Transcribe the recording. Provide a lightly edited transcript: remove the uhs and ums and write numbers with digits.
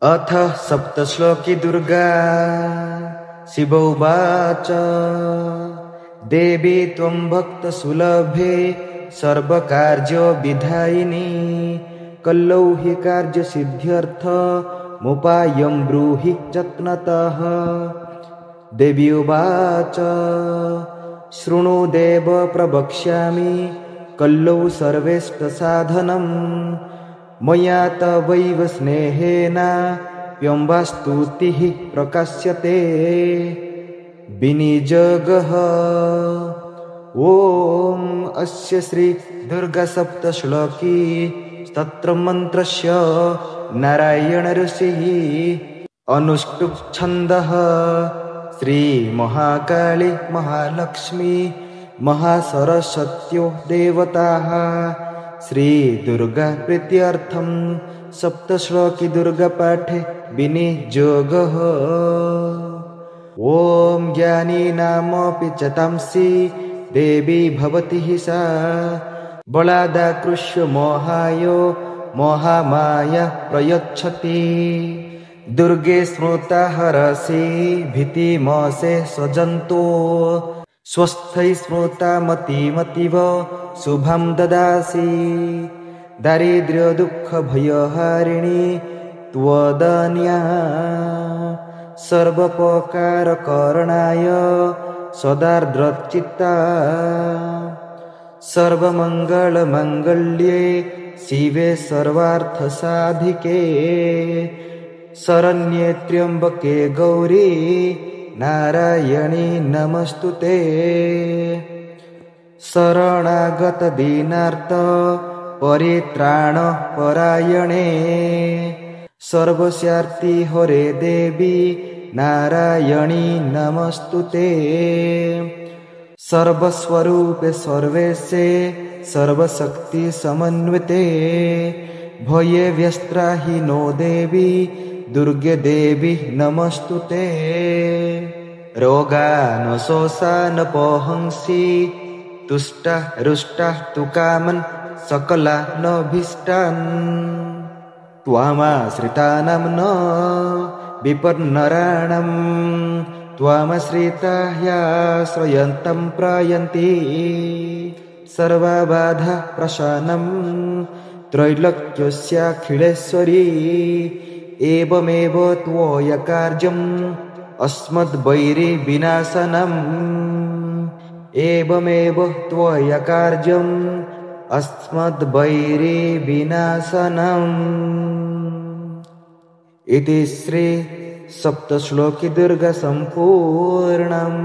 अथ सप्तश्लोकी दुर्गा शिवोवाच देवी त्वं भक्तसुलभे सर्वकार्यविधायिनी कल्लौ हि कार्यसिद्ध्यर्थमुपायं ब्रूहि यत्नतः। देवी उवाच शृणु देव प्रवक्ष्यामि कल्लौ सर्वेष्टसाधनम् मया तवैव स्नेहेन प्यम्बास्तुतिः प्रकाश्यते विनिजगः। ॐ अस्य श्री दुर्गा सप्तश्लोकी स्तोत्रमन्त्रस्य नारायण ऋषिः अनुष्टुप् छन्दः श्री महाकाली महालक्ष्मी महासरस्वत्यो देवताः श्री दुर्गा प्रीत्यर्थं सप्तश्लोकी दुर्गा पाठे विनियोगः। ॐ ज्ञानीनामपि च तांसी देवी भवति हि सा बलादाकृष्य मोहाय मोहामाया प्रयच्छति दुर्गे स्मृता हरसि भीतिमोसे स्वजन्तो स्वस्थै स्मृता मतिमतीव शुभं ददासि दारिद्र्य दुःख भयहारिणी त्वदन्या सर्वोपकारकरणाय सदार्द्रचित्ता सर्वमङ्गलमाङ्गल्ये शिवे सर्वार्थसाधिके शरण्ये त्र्यम्बके गौरी नारायणी नमस्तुते शरणागत दीनार्थ परित्राणपरायणे सर्वस्यार्ति हरे देवी नारायणी नमस्तुते सर्वस्वरूपे सर्वेशे सर्वशक्ति समन्विते भये व्यस्त्राहि नो देवी दुर्गे देवी नमस्तुते रोगानशोषानपोहंसि तुष्टा रुष्टा तु कामन् सकलानभीष्टान् त्वामाश्रितानां न विपन्नराणां त्वामाश्रिता ह्याश्रयन्तं प्रयन्ति सर्वबाधा प्रशानं त्रैलोक्यस्याखिलेश्वरी एवमेव त्वया कार्यम् अस्मद्वैरिविनाशनम् एवमेव त्वया कार्यम् अस्मद्वैरिविनाशनम्। इति श्री सप्तश्लोकी दुर्गा सम्पूर्णम्।